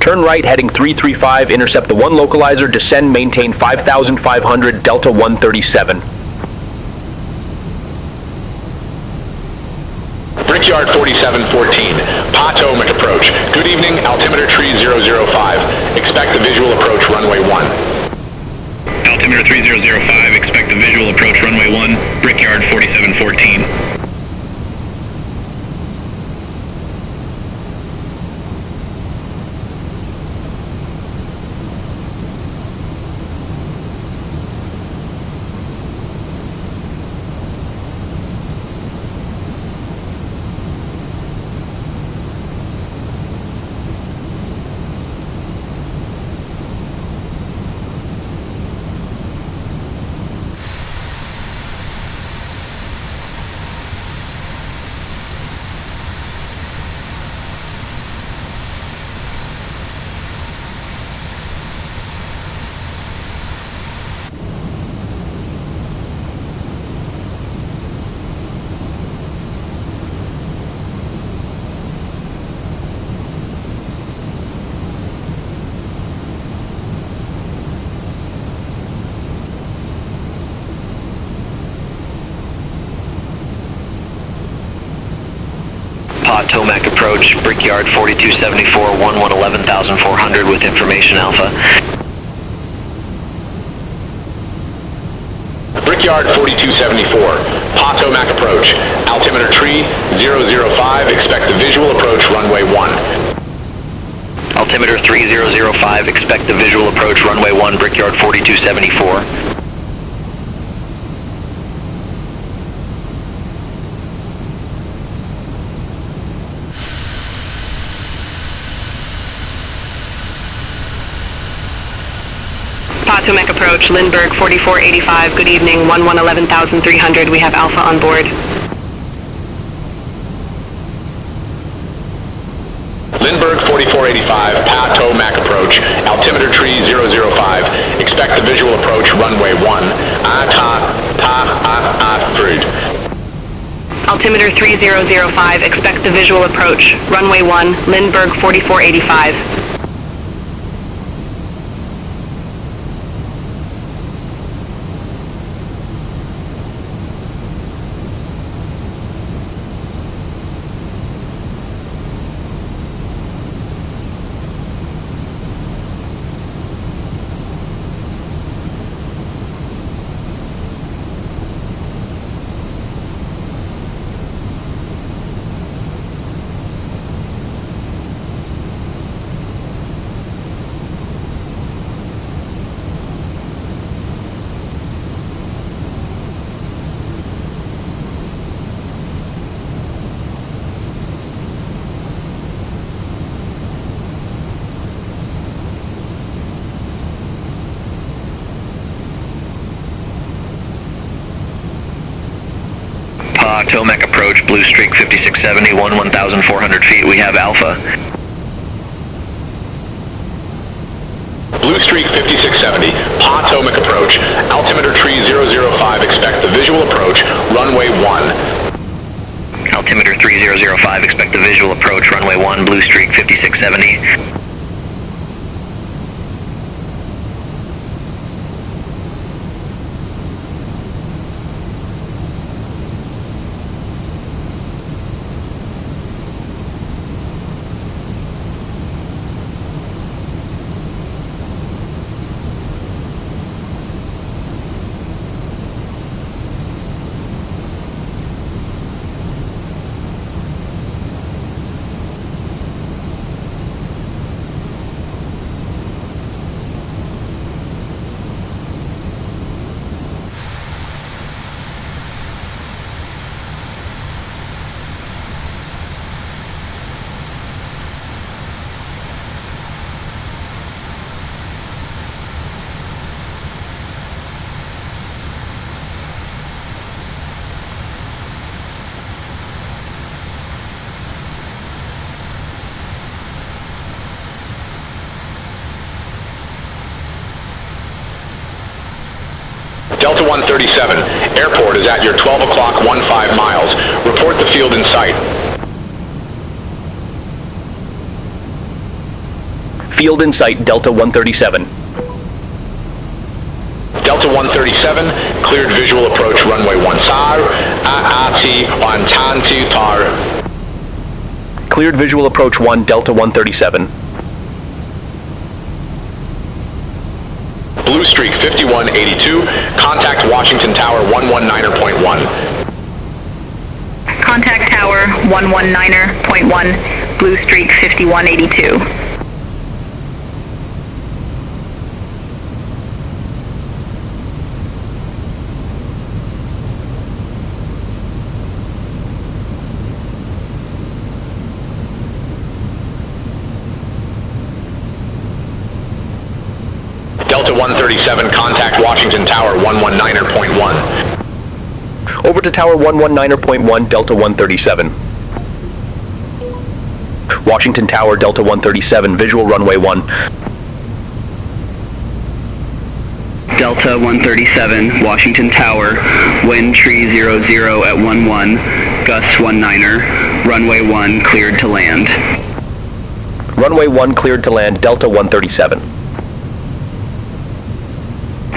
Turn right, heading 335, intercept the 1 localizer, descend, maintain 5,500, Delta 137. Brickyard 4714, Potomac approach. Good evening, altimeter tree 005. Expect the visual approach runway 1. Altimeter 3005, expect the visual approach runway 1, Brickyard 4714. Tomac approach, Brickyard 4274, 11,400 with information Alpha. Brickyard 4274, Potomac approach, altimeter tree 005, expect the visual approach runway 1. Altimeter 3005, expect the visual approach runway 1, Brickyard 4274. Potomac approach, Lindbergh 4485, good evening, 11,300, we have Alpha on board. Lindbergh 4485, Potomac approach, altimeter tree 005, expect the visual approach runway 1. Altimeter 3005, expect the visual approach, runway 1, Lindbergh 4485. Potomac approach, Blue Streak 5670, 1,400 feet. We have Alpha. Blue Streak 5670, Potomac approach, altimeter tree 005, expect the visual approach, runway 1. Altimeter 3005, expect the visual approach, runway 1, Blue Streak 5670. Delta 137, airport is at your 12 o'clock 15 miles. Report the field in sight. Field in sight, Delta 137. Delta 137, cleared visual approach runway 1 SAR, AAT-1 tar. Cleared visual approach 1, Delta 137. Blue Streak 5182, contact Washington Tower 119.1. Contact Tower 119.1, Blue Streak 5182. Delta 137, contact Washington Tower 119.1. Over to Tower 119.1, Delta 137. Washington Tower, Delta 137, visual runway 1. Delta 137, Washington Tower, wind tree 00 at 11, gust 19er, runway 1 cleared to land. Runway 1 cleared to land, Delta 137.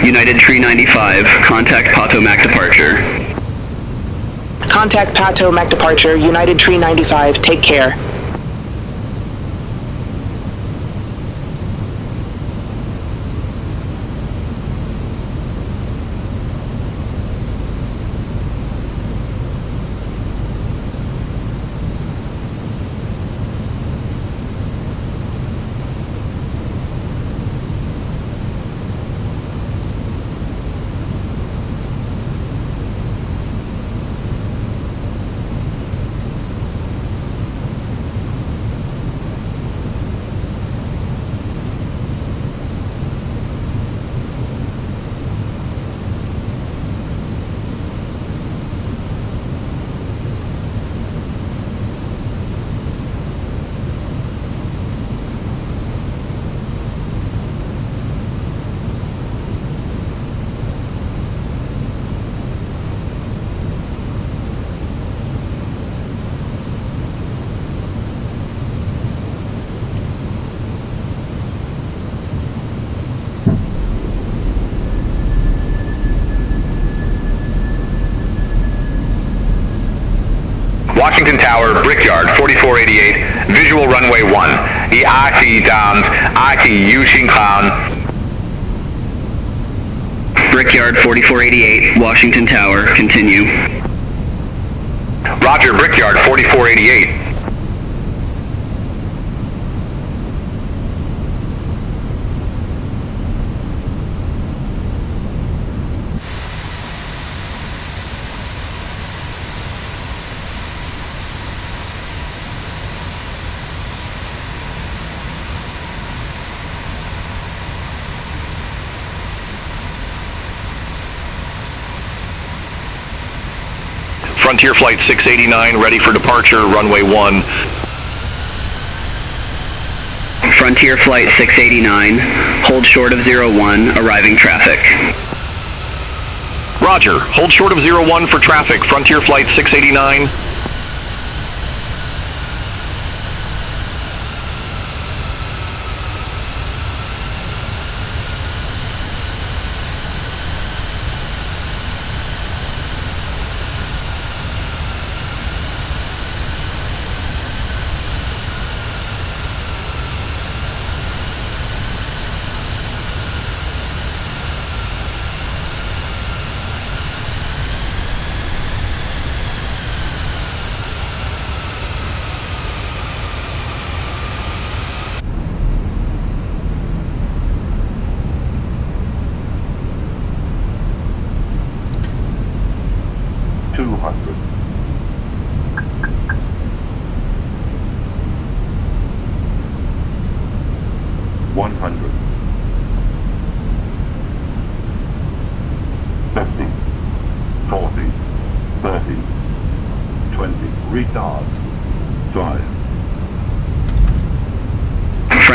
United 395, contact Potomac departure. Contact Potomac departure, United 395, take care. Washington Tower, Brickyard 4488, visual runway 1. EIT downs, IT Yushin Clown. Brickyard 4488, Washington Tower, continue. Roger, Brickyard 4488. Frontier Flight 689 ready for departure, runway 1. Frontier Flight 689, hold short of 01, arriving traffic. Roger, hold short of 01 for traffic, Frontier Flight 689.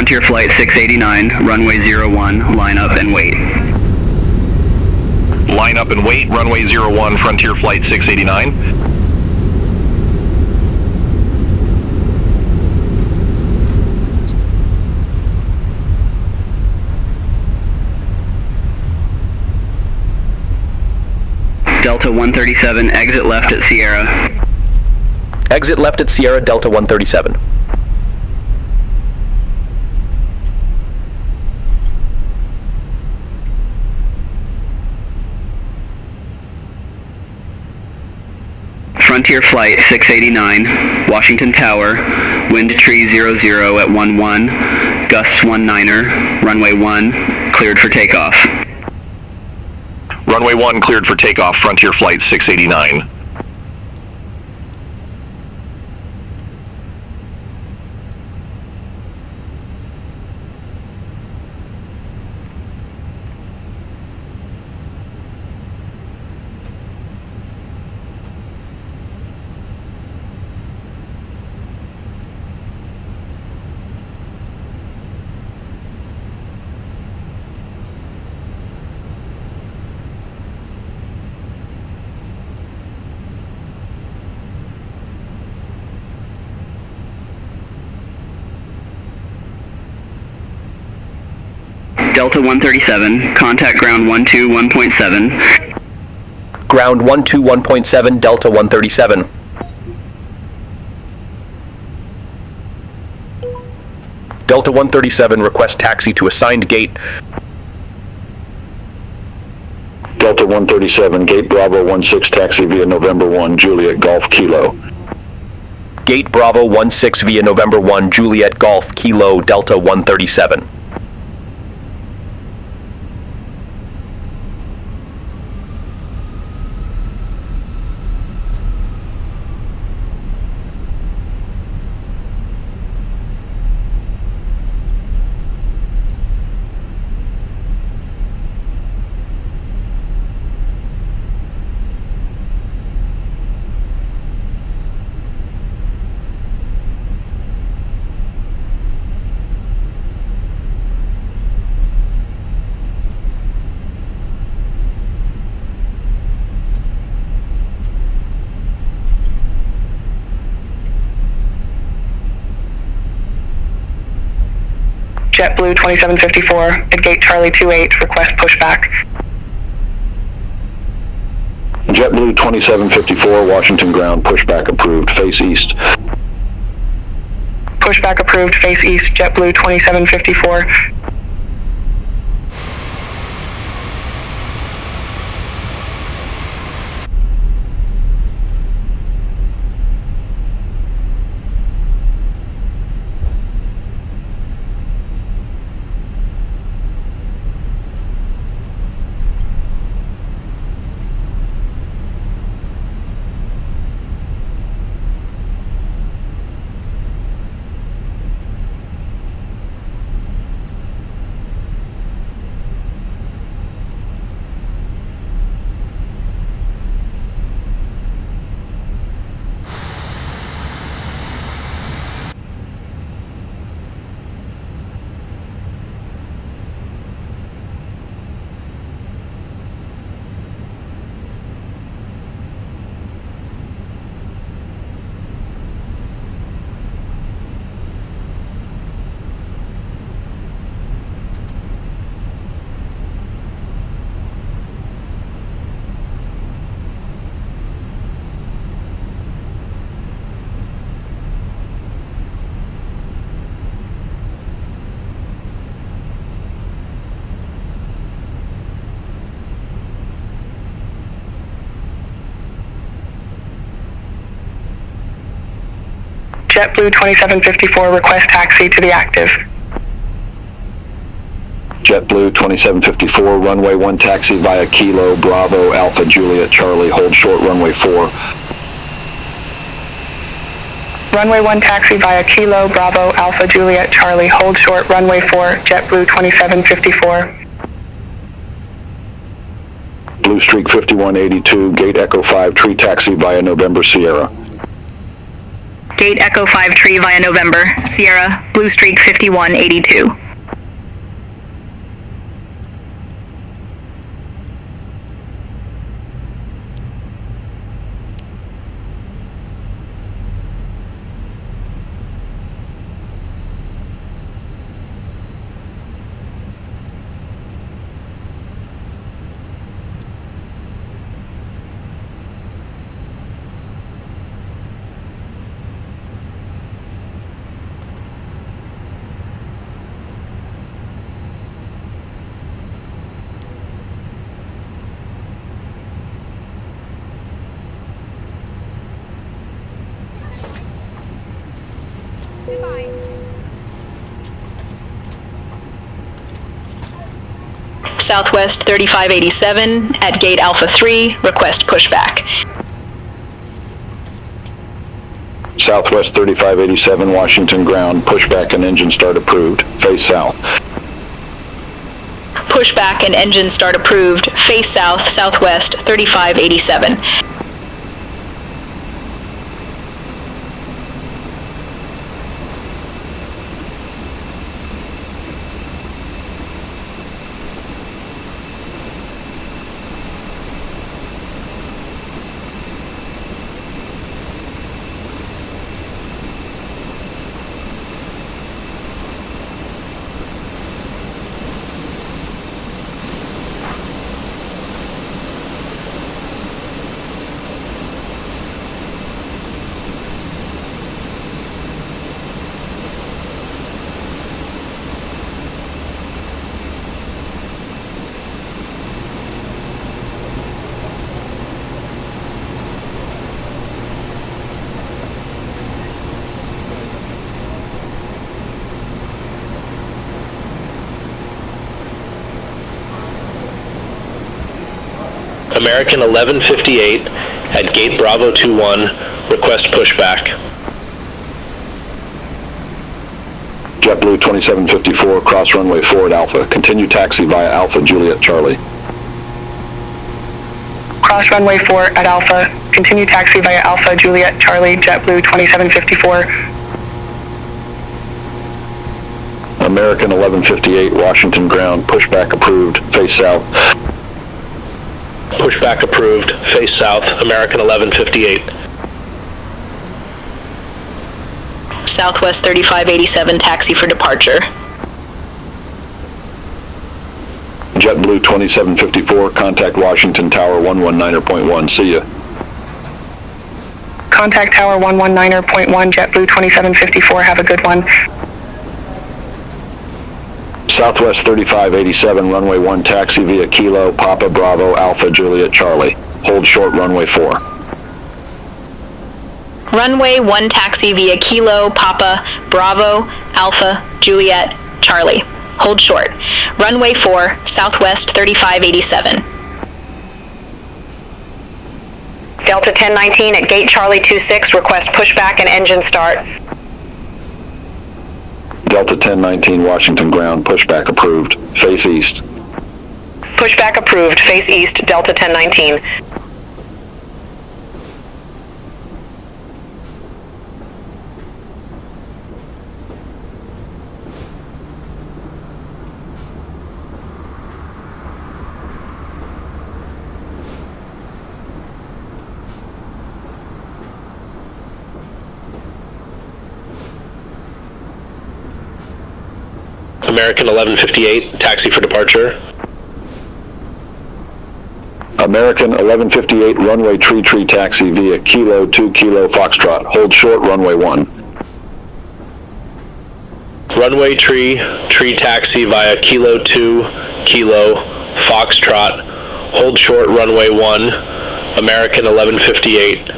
Frontier Flight 689, runway 01, line up and wait. Line up and wait, runway 01, Frontier Flight 689. Delta 137, exit left at Sierra. Exit left at Sierra, Delta 137. Frontier Flight 689, Washington Tower, wind tree 00 at 11, gusts 19er, runway 1, cleared for takeoff. Runway 1 cleared for takeoff, Frontier Flight 689. Delta 137, contact ground 121.7. Ground 121.7, Delta 137. Delta 137, request taxi to assigned gate. Delta 137, gate Bravo 16, taxi via November 1, Juliet Golf Kilo. Gate Bravo 16 via November 1, Juliet Golf Kilo, Delta 137. JetBlue 2754 at gate Charlie 28, request pushback. JetBlue 2754, Washington ground, pushback approved, face east. Pushback approved, face east, JetBlue 2754. JetBlue 2754, request taxi to the active. JetBlue 2754, runway 1 taxi via Kilo, Bravo, Alpha, Juliet, Charlie, hold short runway 4. Runway 1 taxi via Kilo, Bravo, Alpha, Juliet, Charlie, hold short runway 4, JetBlue 2754. Blue Streak 5182, gate Echo 5, tree taxi via November, Sierra. Gate Echo 5 tree via November, Sierra, Blue Streak 5182. Southwest 3587 at gate Alpha 3, request pushback. Southwest 3587, Washington ground, pushback and engine start approved, face south. Pushback and engine start approved, face south, Southwest 3587. American 1158 at gate Bravo 21, request pushback. JetBlue 2754, cross runway 4 at Alpha, continue taxi via Alpha, Juliet, Charlie. Cross runway 4 at Alpha, continue taxi via Alpha, Juliet, Charlie, JetBlue 2754. American 1158, Washington ground, pushback approved, face south. Pushback approved, face south, American 1158. Southwest 3587 taxi for departure. JetBlue 2754, contact Washington Tower 119.1, see ya. Contact Tower 119.1, JetBlue 2754, have a good one. Southwest 3587, runway 1 taxi via Kilo, Papa, Bravo, Alpha, Juliet, Charlie. Hold short runway 4. Runway 1 taxi via Kilo, Papa, Bravo, Alpha, Juliet, Charlie. Hold short. Runway 4, Southwest 3587. Delta 1019 at gate Charlie 26, request pushback and engine start. Delta 1019, Washington ground, pushback approved, face east. Pushback approved, face east, Delta 1019. American 1158, taxi for departure. American 1158, runway tree taxi via Kilo 2 Kilo Foxtrot. Hold short runway 1. Runway tree taxi via Kilo 2 Kilo Foxtrot. Hold short runway 1, American 1158.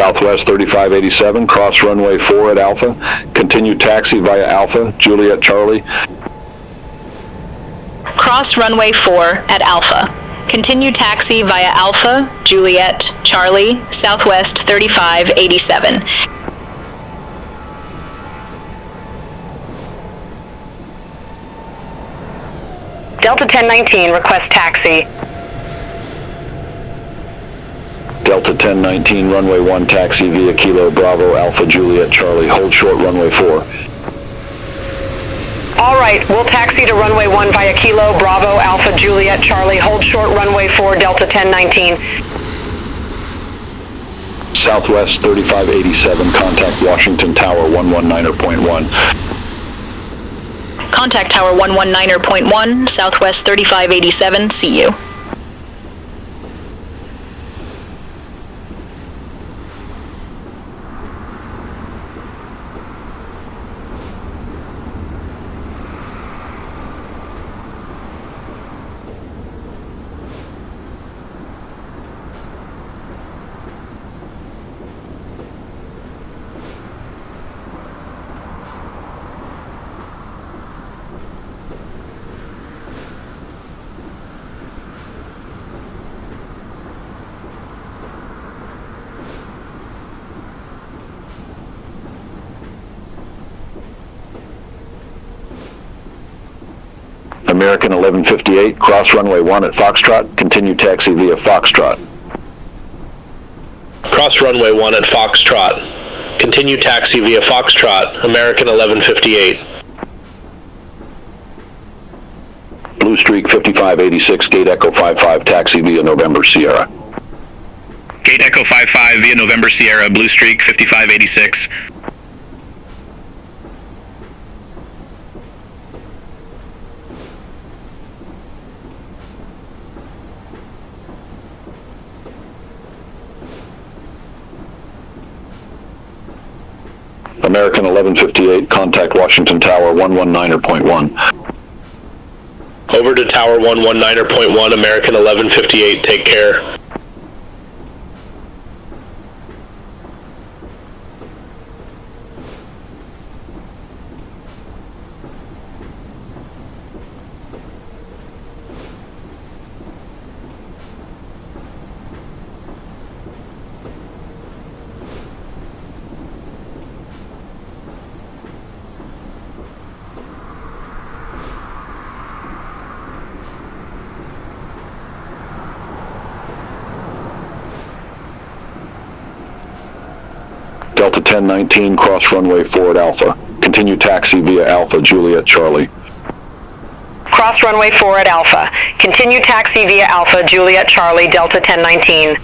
Southwest 3587, cross runway 4 at Alpha. Continue taxi via Alpha, Juliet Charlie. Cross runway 4 at Alpha. Continue taxi via Alpha, Juliet, Charlie, Southwest 3587. Delta 1019, request taxi. Delta 1019, runway 1, taxi via Kilo Bravo Alpha Juliet Charlie. Hold short runway 4. All right, we'll taxi to runway 1 via Kilo Bravo Alpha Juliet Charlie. Hold short runway 4, Delta 1019. Southwest 3587, contact Washington Tower 119.1. Contact Tower 119.1, Southwest 3587, see you. American 1158, cross runway 1 at Foxtrot. Continue taxi via Foxtrot. Cross runway 1 at Foxtrot. Continue taxi via Foxtrot, American 1158. Blue Streak 5586, Gate Echo 55, taxi via November Sierra. Gate Echo 55 via November Sierra, Blue Streak 5586. American 1158, contact Washington Tower 119.1. Over to Tower 119.1, American 1158, take care. Delta 1019, cross runway 4 at Alpha. Continue taxi via Alpha Juliet Charlie. Cross runway 4 at Alpha. Continue taxi via Alpha Juliet Charlie, Delta 1019.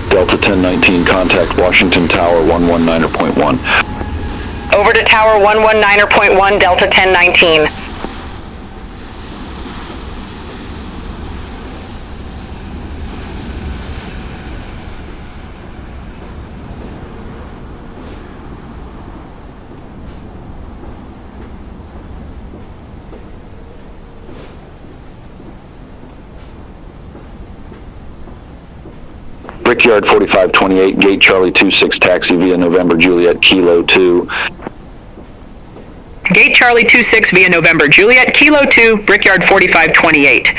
Delta 1019, contact Washington Tower 119.1. Over to Tower 119.1, Delta 1019. Brickyard 4528, Gate Charlie 26, taxi via November Juliet Kilo 2. Gate Charlie 26 via November Juliet, Kilo 2, Brickyard 4528.